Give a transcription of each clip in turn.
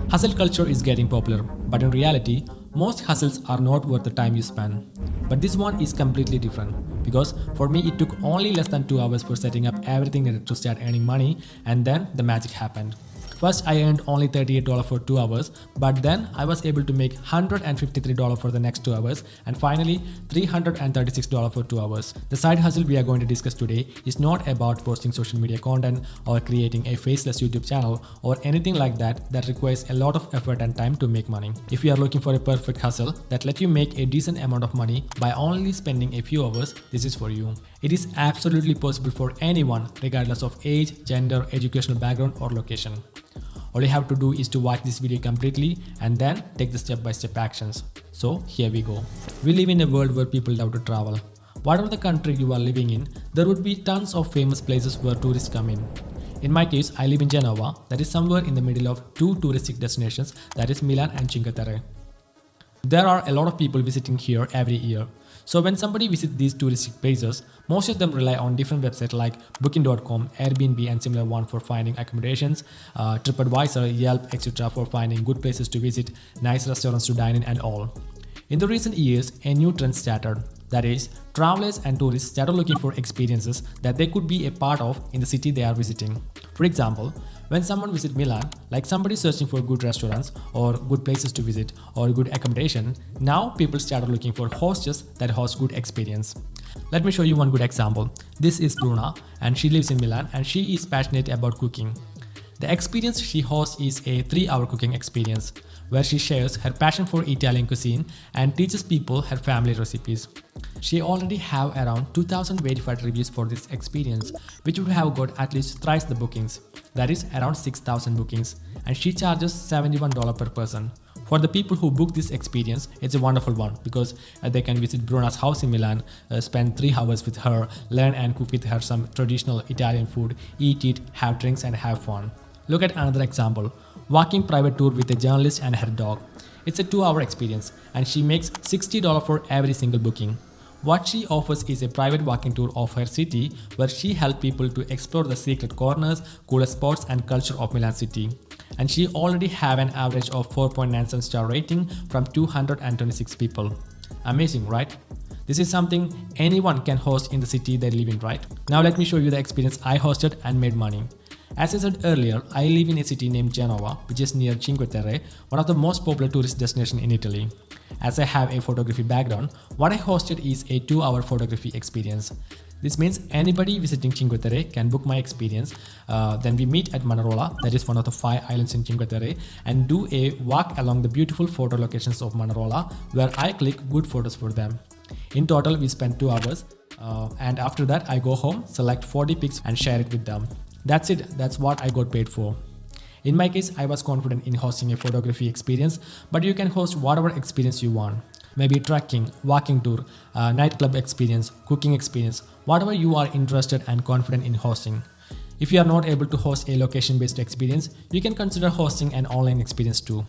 Hustle culture is getting popular, but in reality, most hustles are not worth the time you spend. But this one is completely different because for me it took only less than 2 hours for setting up everything needed to start earning money, and then the magic happened. First, I earned only $38 for 2 hours, but then I was able to make $153 for the next 2 hours, and finally $336 for 2 hours. The side hustle we are going to discuss today is not about posting social media content or creating a faceless YouTube channel or anything like that requires a lot of effort and time to make money. If you are looking for a perfect hustle that lets you make a decent amount of money by only spending a few hours, this is for you. It is absolutely possible for anyone, regardless of age, gender, educational background, or location. All you have to do is to watch this video completely and then take the step-by-step actions. So here we go. We live in a world where people love to travel. Whatever the country you are living in, there would be tons of famous places where tourists come in. In my case, I live in Genova, that is somewhere in the middle of two touristic destinations, that is Milan and Cinque Terre. There are a lot of people visiting here every year. So when somebody visits these touristic places, most of them rely on different websites like Booking.com, Airbnb and similar one for finding accommodations, TripAdvisor, Yelp, etc. for finding good places to visit, nice restaurants to dine in and all. In the recent years, a new trend started. That is, travelers and tourists started looking for experiences that they could be a part of in the city they are visiting. For example, when someone visits Milan, like somebody searching for good restaurants or good places to visit or good accommodation, now people started looking for hosts that host good experience. Let me show you one good example. This is Bruna and she lives in Milan and she is passionate about cooking. The experience she hosts is a 3-hour cooking experience where she shares her passion for Italian cuisine and teaches people her family recipes. She already have around 2,000 verified reviews for this experience, which would have got at least thrice the bookings, that is around 6,000 bookings, and she charges $71 per person. For the people who book this experience, it's a wonderful one because they can visit Bruna's house in Milan, spend 3 hours with her, learn and cook with her some traditional Italian food, eat it, have drinks and have fun. Look at another example, walking private tour with a journalist and her dog. It's a 2-hour experience and she makes $60 for every single booking. What she offers is a private walking tour of her city where she helps people to explore the secret corners, coolest spots and culture of Milan city. And she already have an average of 4.97 star rating from 226 people. Amazing, right? This is something anyone can host in the city they live in, right? Now let me show you the experience I hosted and made money. As I said earlier, I live in a city named Genova, which is near Cinque Terre, one of the most popular tourist destinations in Italy. As I have a photography background, what I hosted is a 2-hour photography experience. This means anybody visiting Cinque Terre can book my experience. Then we meet at Manarola, that is one of the 5 islands in Cinque Terre, and do a walk along the beautiful photo locations of Manarola, where I click good photos for them. In total, we spend 2 hours, and after that I go home, select 40 pics and share it with them. That's it, that's what I got paid for. In my case, I was confident in hosting a photography experience, but you can host whatever experience you want. Maybe trekking, walking tour, nightclub experience, cooking experience, whatever you are interested and confident in hosting. If you are not able to host a location-based experience, you can consider hosting an online experience too.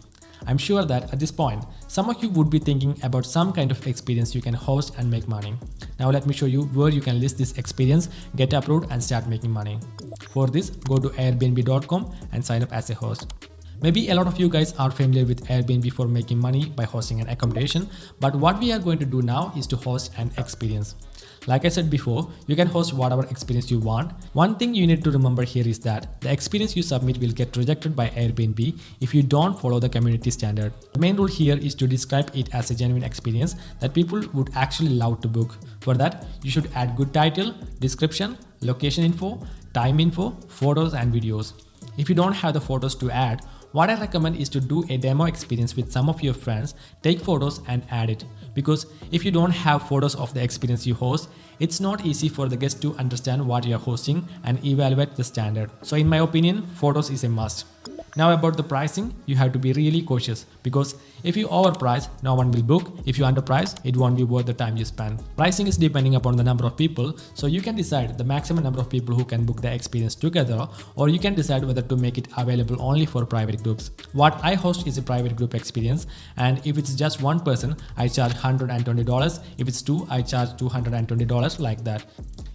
I'm sure that at this point, some of you would be thinking about some kind of experience you can host and make money. Now let me show you where you can list this experience, get approved and start making money. For this, go to airbnb.com and sign up as a host. Maybe a lot of you guys are familiar with Airbnb for making money by hosting an accommodation, but what we are going to do now is to host an experience. Like I said before, you can host whatever experience you want. One thing you need to remember here is that the experience you submit will get rejected by Airbnb if you don't follow the community standard. The main rule here is to describe it as a genuine experience that people would actually love to book. For that, you should add good title, description, location info, time info, photos and videos. If you don't have the photos to add, what I recommend is to do a demo experience with some of your friends, take photos and add it. Because if you don't have photos of the experience you host, it's not easy for the guests to understand what you're hosting and evaluate the standard. So in my opinion, photos is a must. Now about the pricing, you have to be really cautious because if you overprice, no one will book. If you underprice, it won't be worth the time you spend. Pricing is depending upon the number of people, so you can decide the maximum number of people who can book the experience together, or you can decide whether to make it available only for private groups. What I host is a private group experience, and if it's just one person, I charge $120. If it's two, I charge $220, like that.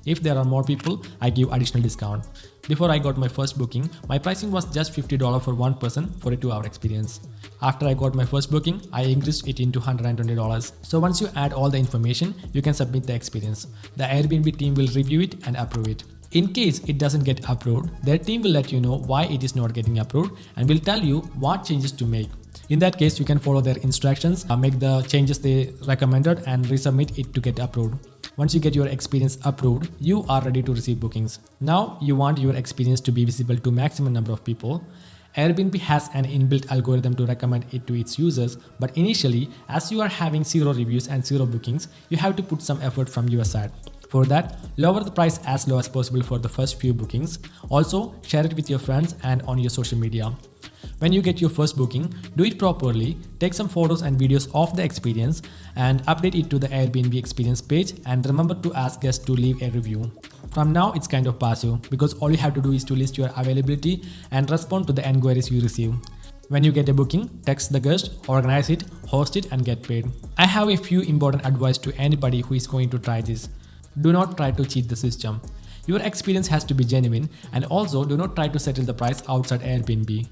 If there are more people, I give additional discount. Before I got my first booking, my pricing was just $50 for one person for a 2-hour experience. After I got my first booking, I increased it into $120. So once you add all the information, you can submit the experience. The Airbnb team will review it and approve it. In case it doesn't get approved, their team will let you know why it is not getting approved and will tell you what changes to make. In that case, you can follow their instructions, make the changes they recommended and resubmit it to get approved. Once you get your experience approved, you are ready to receive bookings. Now you want your experience to be visible to maximum number of people. Airbnb has an inbuilt algorithm to recommend it to its users, but initially, as you are having 0 reviews and 0 bookings, you have to put some effort from your side. For that, lower the price as low as possible for the first few bookings. Also, share it with your friends and on your social media. When you get your first booking, do it properly, take some photos and videos of the experience and update it to the Airbnb experience page, and remember to ask guests to leave a review. From now, it's kind of passive because all you have to do is to list your availability and respond to the enquiries you receive. When you get a booking, text the guest, organize it, host it and get paid. I have a few important advice to anybody who is going to try this. Do not try to cheat the system. Your experience has to be genuine, and also do not try to settle the price outside Airbnb.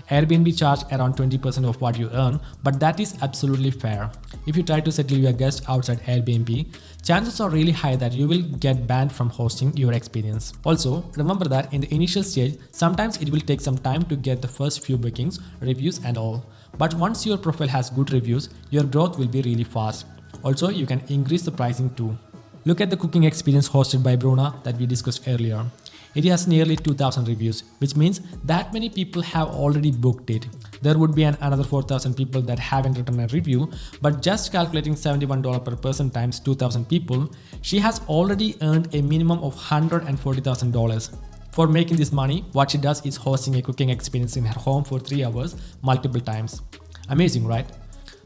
Airbnb charge around 20% of what you earn, but that is absolutely fair. If you try to settle your guest outside Airbnb, chances are really high that you will get banned from hosting your experience. Also, remember that in the initial stage, sometimes it will take some time to get the first few bookings, reviews and all. But once your profile has good reviews, your growth will be really fast. Also, you can increase the pricing too. Look at the cooking experience hosted by Bruna that we discussed earlier. It has nearly 2,000 reviews, which means that many people have already booked it. There would be another 4,000 people that haven't written a review, but just calculating $71 per person times 2,000 people, she has already earned a minimum of $140,000. For making this money, what she does is hosting a cooking experience in her home for 3 hours, multiple times. Amazing, right?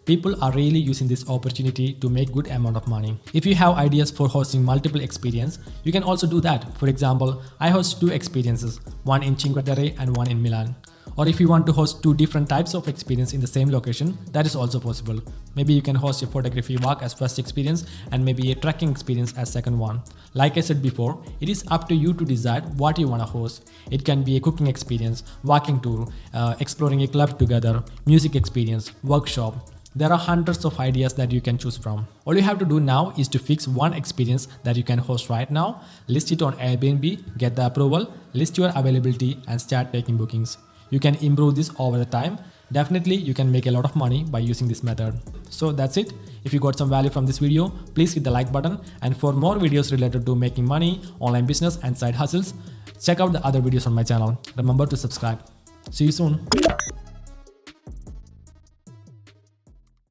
People are really using this opportunity to make good amount of money. If you have ideas for hosting multiple experiences, you can also do that. For example, I host 2 experiences, one in Cinque Terre and one in Milan. Or if you want to host 2 different types of experience in the same location, that is also possible. Maybe you can host a photography walk as first experience and maybe a trekking experience as second one. Like I said before, it is up to you to decide what you want to host. It can be a cooking experience, walking tour, exploring a club together, music experience, workshop. There are hundreds of ideas that you can choose from. All you have to do now is to fix one experience that you can host right now, list it on Airbnb, get the approval, list your availability and start taking bookings. You can improve this over the time. Definitely you can make a lot of money by using this method. So that's it. If you got some value from this video, please hit the like button, and for more videos related to making money, online business and side hustles, check out the other videos on my channel. Remember to subscribe. See you soon.